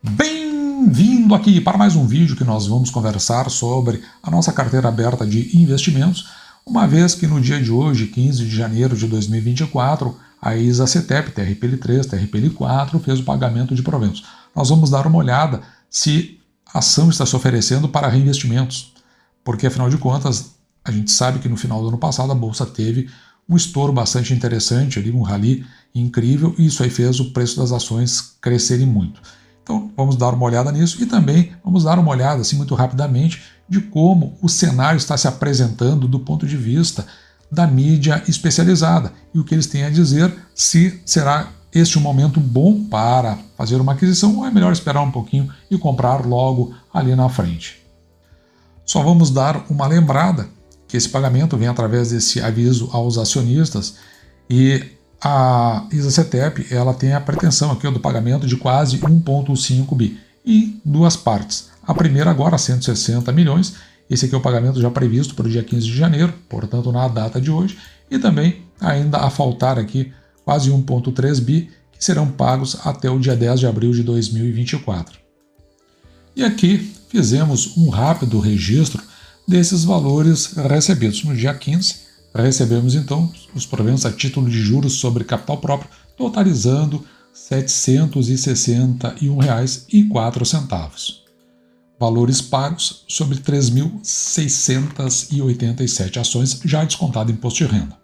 Bem-vindo aqui para mais um vídeo que nós vamos conversar sobre a nossa carteira aberta de investimentos, uma vez que no dia de hoje, 15 de janeiro de 2024, a ISA-CTEP, TRPL3, TRPL4 fez o pagamento de proventos. Nós vamos dar uma olhada se a ação está se oferecendo para reinvestimentos, porque afinal de contas a gente sabe que no final do ano passado a Bolsa teve um estouro bastante interessante, ali, um rally incrível, e isso aí fez o preço das ações crescerem muito. Então vamos dar uma olhada nisso e também vamos dar uma olhada assim muito rapidamente de como o cenário está se apresentando do ponto de vista da mídia especializada e o que eles têm a dizer, se será este um momento bom para fazer uma aquisição ou é melhor esperar um pouquinho e comprar logo ali na frente. Só vamos dar uma lembrada que esse pagamento vem através desse aviso aos acionistas e a ISA-CTEP ela tem a pretensão aqui do pagamento de quase 1,5 bi em duas partes. A primeira agora, 160 milhões, esse aqui é o pagamento já previsto para o dia 15 de janeiro, portanto na data de hoje, e também ainda a faltar aqui quase 1,3 bi, que serão pagos até o dia 10 de abril de 2024. E aqui fizemos um rápido registro desses valores recebidos no dia 15, recebemos então os proventos a título de juros sobre capital próprio, totalizando R$ 761,04. Valores pagos sobre 3.687 ações, já descontado imposto de renda.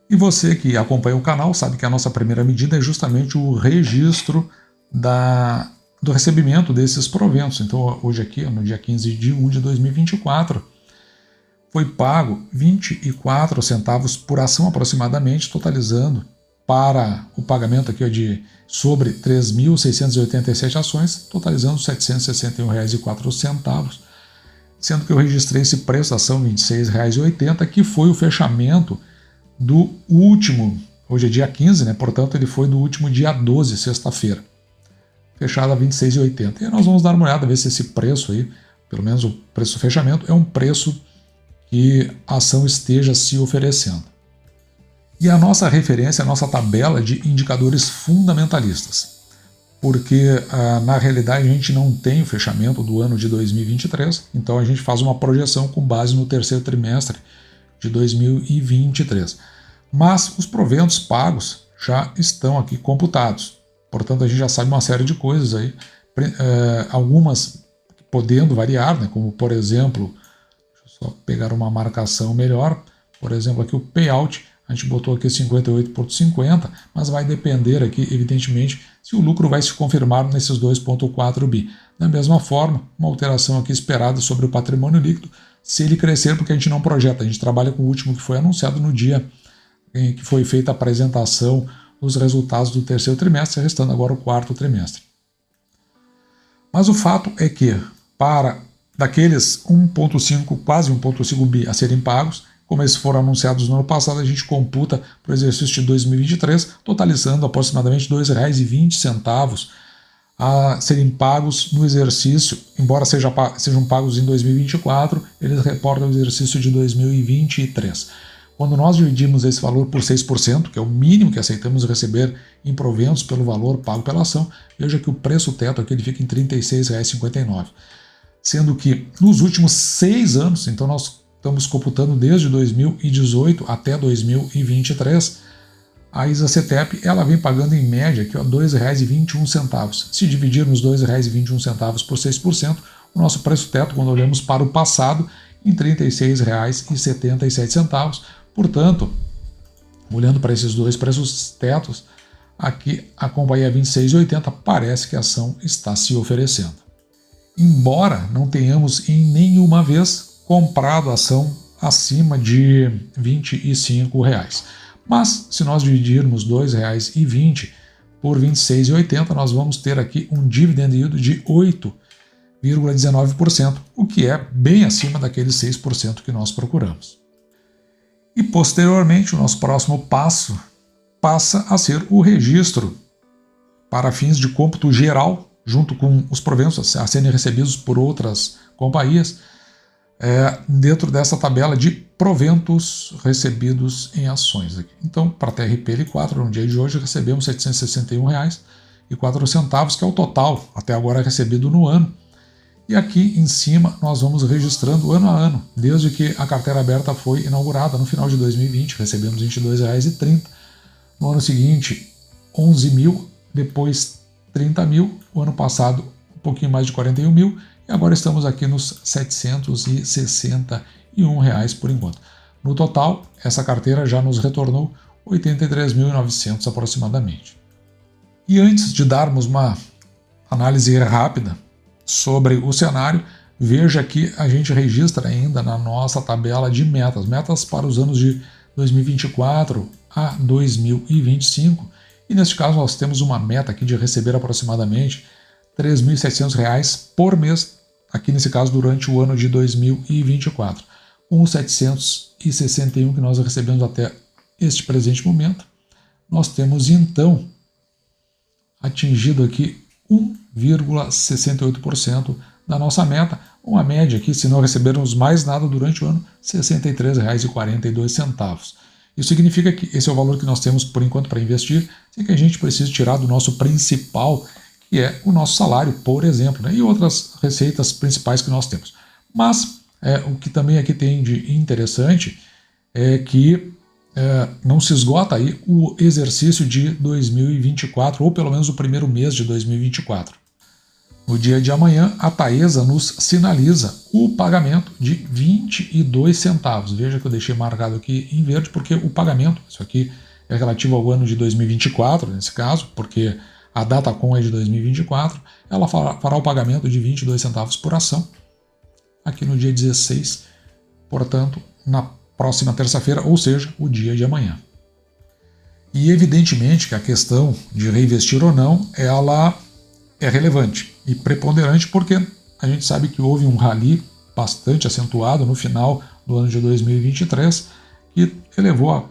E você que acompanha o canal sabe que a nossa primeira medida é justamente o registro do recebimento desses proventos. Então hoje aqui, no dia 15 de 1 de 2024, foi pago 24 centavos por ação aproximadamente, totalizando para o pagamento aqui de sobre 3.687 ações, totalizando R$ 761,04, sendo que eu registrei esse preço da ação R$ 26,80, que foi o fechamento do último, hoje é dia 15, portanto ele foi do último dia 12, sexta-feira, fechado a R$ 26,80. E nós vamos dar uma olhada, ver se esse preço aí, pelo menos o preço do fechamento, é um preço que a ação esteja se oferecendo. E a nossa referência é a nossa tabela de indicadores fundamentalistas, porque na realidade a gente não tem o fechamento do ano de 2023, então a gente faz uma projeção com base no terceiro trimestre de 2023. Mas os proventos pagos já estão aqui computados, portanto a gente já sabe uma série de coisas aí, algumas podendo variar, como por exemplo, só pegar uma marcação melhor, por exemplo aqui o payout, a gente botou aqui 58,50, mas vai depender aqui, evidentemente, se o lucro vai se confirmar nesses 2,4 bi. Da mesma forma, uma alteração aqui esperada sobre o patrimônio líquido, se ele crescer, porque a gente não projeta, a gente trabalha com o último que foi anunciado no dia em que foi feita a apresentação dos resultados do terceiro trimestre, restando agora o quarto trimestre. Mas o fato é que, para daqueles 1,5, quase 1,5 bi a serem pagos, como eles foram anunciados no ano passado, a gente computa para o exercício de 2023, totalizando aproximadamente R$ 2,20 a serem pagos no exercício, embora sejam pagos em 2024, eles reportam o exercício de 2023. Quando nós dividimos esse valor por 6%, que é o mínimo que aceitamos receber em proventos pelo valor pago pela ação, veja que o preço teto aqui ele fica em R$ 36,59. Sendo que nos últimos 6 anos, então nós estamos computando desde 2018 até 2023, a ISA-CTEP ela vem pagando em média aqui, R$ 2,21. Se dividirmos R$ 2,21 por 6%, o nosso preço teto, quando olhamos para o passado, em R$ 36,77. Portanto, olhando para esses dois preços tetos, aqui a companhia 26,80 parece que a ação está se oferecendo. Embora não tenhamos em nenhuma vez comprado a ação acima de R$ 25. Mas, se nós dividirmos R$ 2,20 por R$ 26,80, nós vamos ter aqui um dividend yield de 8,19%, o que é bem acima daqueles 6% que nós procuramos. E, posteriormente, o nosso próximo passo passa a ser o registro para fins de cômputo geral, junto com os proventos a serem recebidos por outras companhias, dentro dessa tabela de proventos recebidos em ações. Então, para a TRPL4, no dia de hoje, recebemos R$ 761 que é o total até agora recebido no ano. E aqui em cima nós vamos registrando ano a ano, desde que a carteira aberta foi inaugurada no final de 2020, recebemos R$ 22,30. No ano seguinte, 11 mil, depois 30 mil, o ano passado um pouquinho mais de 41 mil, e agora estamos aqui nos R$ 761 por enquanto. No total, essa carteira já nos retornou 83.900 aproximadamente. E antes de darmos uma análise rápida sobre o cenário, veja que a gente registra ainda na nossa tabela de metas para os anos de 2024 a 2025, e neste caso nós temos uma meta aqui de receber aproximadamente R$ 3.700 por mês, aqui nesse caso durante o ano de 2024, com os 761 que nós recebemos até este presente momento, nós temos então atingido aqui 1,68% da nossa meta, uma média aqui, se não recebermos mais nada durante o ano, R$ 63,42. Isso significa que esse é o valor que nós temos por enquanto para investir, sem que a gente precise tirar do nosso principal, que é o nosso salário, por exemplo, né, e outras receitas principais que nós temos. Mas o que também aqui tem de interessante é que não se esgota aí o exercício de 2024, ou pelo menos o primeiro mês de 2024. No dia de amanhã, a Taesa nos sinaliza o pagamento de 22 centavos. Veja que eu deixei marcado aqui em verde, porque o pagamento, isso aqui é relativo ao ano de 2024, nesse caso, porque a Datacom é de 2024, ela fará o pagamento de 22 centavos por ação, aqui no dia 16, portanto, na próxima terça-feira, ou seja, o dia de amanhã. E evidentemente que a questão de reinvestir ou não, ela é relevante e preponderante, porque a gente sabe que houve um rally bastante acentuado no final do ano de 2023, que elevou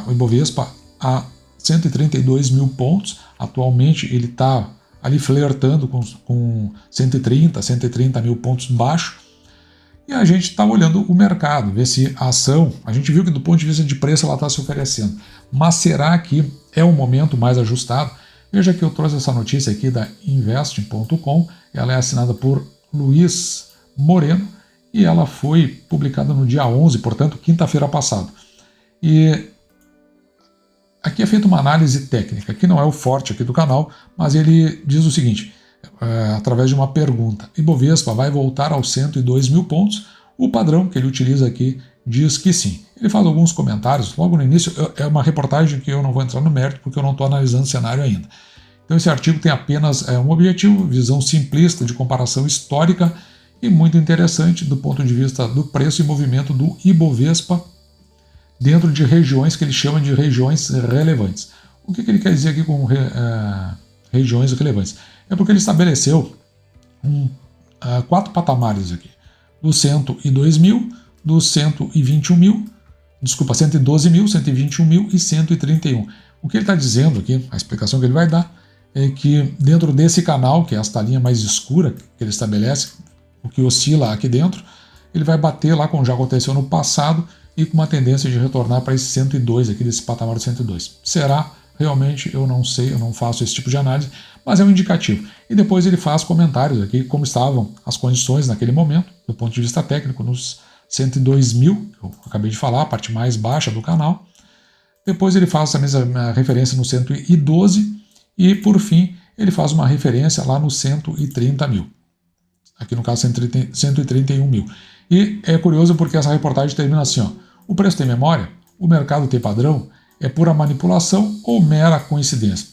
o Ibovespa a 132 mil pontos. Atualmente ele está ali flertando com 130 mil pontos baixo. E a gente está olhando o mercado, ver se a ação, a gente viu que do ponto de vista de preço ela está se oferecendo, mas será que é um momento mais ajustado? Veja que eu trouxe essa notícia aqui da Investing.com, ela é assinada por Luiz Moreno e ela foi publicada no dia 11, portanto, quinta-feira passada. E aqui é feita uma análise técnica, que não é o forte aqui do canal, mas ele diz o seguinte, através de uma pergunta: Ibovespa vai voltar aos 102 mil pontos? O padrão que ele utiliza aqui diz que sim. Ele faz alguns comentários, logo no início, é uma reportagem que eu não vou entrar no mérito porque eu não estou analisando o cenário ainda. Então esse artigo tem apenas um objetivo, visão simplista de comparação histórica e muito interessante do ponto de vista do preço e movimento do Ibovespa dentro de regiões que ele chama de regiões relevantes. O que ele quer dizer aqui com regiões relevantes? É porque ele estabeleceu 4 patamares aqui, do 102 mil, do 121 mil, 112 mil, 121 mil e 131. O que ele está dizendo aqui, a explicação que ele vai dar, é que dentro desse canal, que é esta linha mais escura que ele estabelece, o que oscila aqui dentro, ele vai bater lá como já aconteceu no passado e com uma tendência de retornar para esse 102 aqui, desse patamar de 102. Será? Realmente eu não sei, eu não faço esse tipo de análise, mas é um indicativo. E depois ele faz comentários aqui, como estavam as condições naquele momento, do ponto de vista técnico, nos 102 mil, que eu acabei de falar, a parte mais baixa do canal. Depois ele faz também a referência no 112 e, por fim, ele faz uma referência lá no 130 mil. Aqui no caso 131 mil. E é curioso porque essa reportagem termina assim, ó: o preço tem memória, o mercado tem padrão, é pura manipulação ou mera coincidência?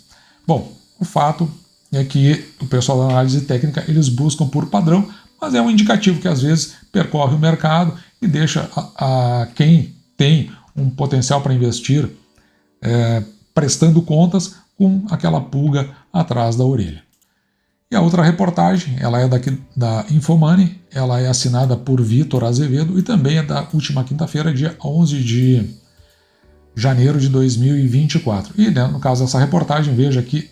Bom, o fato é que o pessoal da análise técnica, eles buscam por padrão, mas é um indicativo que às vezes percorre o mercado e deixa a quem tem um potencial para investir prestando contas com aquela pulga atrás da orelha. E a outra reportagem, ela é daqui da Infomoney, ela é assinada por Vitor Azevedo e também é da última quinta-feira, dia 11 de janeiro de 2024. E né, no caso dessa reportagem, veja que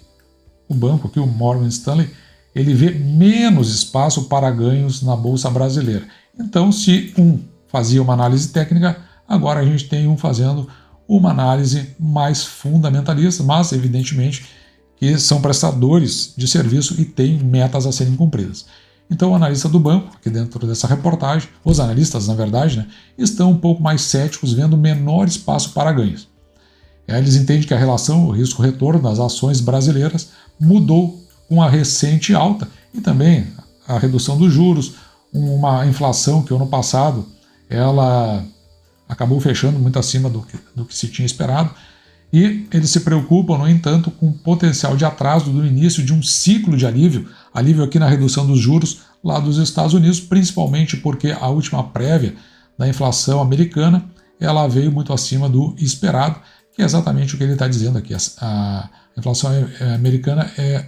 o banco, aqui, o Morgan Stanley, ele vê menos espaço para ganhos na Bolsa Brasileira. Então, se um fazia uma análise técnica, agora a gente tem um fazendo uma análise mais fundamentalista, mas evidentemente que são prestadores de serviço e têm metas a serem cumpridas. Então o analista do banco, aqui dentro dessa reportagem, os analistas, na verdade, né, estão um pouco mais céticos, vendo menor espaço para ganhos. Eles entendem que a relação, o risco-retorno das ações brasileiras mudou com a recente alta e também a redução dos juros, uma inflação que ano passado ela acabou fechando muito acima do que se tinha esperado, e eles se preocupam, no entanto, com o potencial de atraso do início de um ciclo de alívio aqui na redução dos juros lá dos Estados Unidos, principalmente porque a última prévia da inflação americana ela veio muito acima do esperado, que é exatamente o que ele está dizendo aqui. A inflação americana é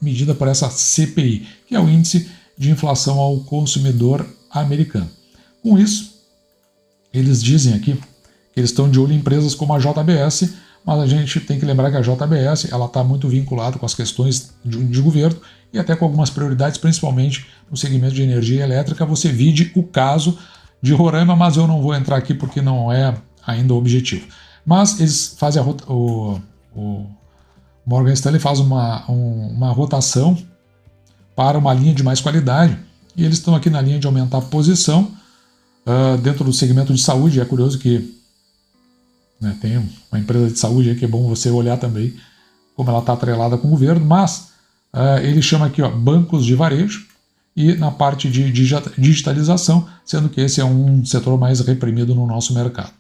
medida por essa CPI, que é o Índice de Inflação ao Consumidor Americano. Com isso, eles dizem aqui que eles estão de olho em empresas como a JBS, mas a gente tem que lembrar que a JBS está muito vinculada com as questões de governo e até com algumas prioridades, principalmente no segmento de energia elétrica. Você vide o caso de Roraima, mas eu não vou entrar aqui porque não é ainda o objetivo. Mas eles fazem o Morgan Stanley faz uma rotação para uma linha de mais qualidade, e eles estão aqui na linha de aumentar a posição dentro do segmento de saúde. É curioso que tem uma empresa de saúde aí que é bom você olhar também como ela está atrelada com o governo, mas ele chama aqui bancos de varejo e na parte de digitalização, sendo que esse é um setor mais reprimido no nosso mercado.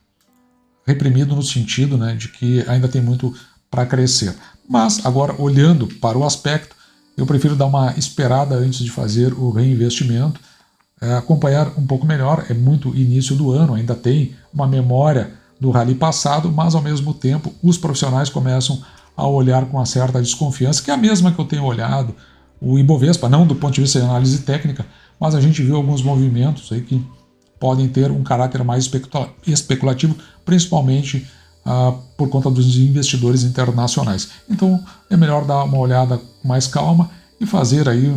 Reprimido no sentido de que ainda tem muito para crescer. Mas agora, olhando para o aspecto, eu prefiro dar uma esperada antes de fazer o reinvestimento, acompanhar um pouco melhor. É muito início do ano, ainda tem uma memória do rally passado, mas ao mesmo tempo os profissionais começam a olhar com uma certa desconfiança, que é a mesma que eu tenho olhado o Ibovespa, não do ponto de vista de análise técnica, mas a gente viu alguns movimentos aí que podem ter um caráter mais especulativo, principalmente por conta dos investidores internacionais. Então é melhor dar uma olhada com mais calma e fazer aí,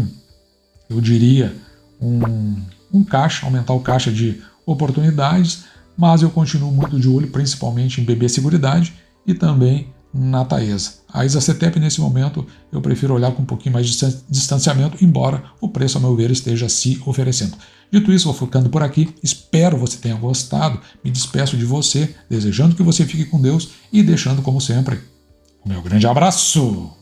eu diria, um caixa, aumentar o caixa de oportunidades, mas eu continuo muito de olho principalmente em BB Seguridade e também na Taesa. A Isacetep, nesse momento, eu prefiro olhar com um pouquinho mais de distanciamento, embora o preço, a meu ver, esteja se oferecendo. Dito isso, vou ficando por aqui. Espero que você tenha gostado. Me despeço de você, desejando que você fique com Deus e deixando, como sempre, o meu grande abraço!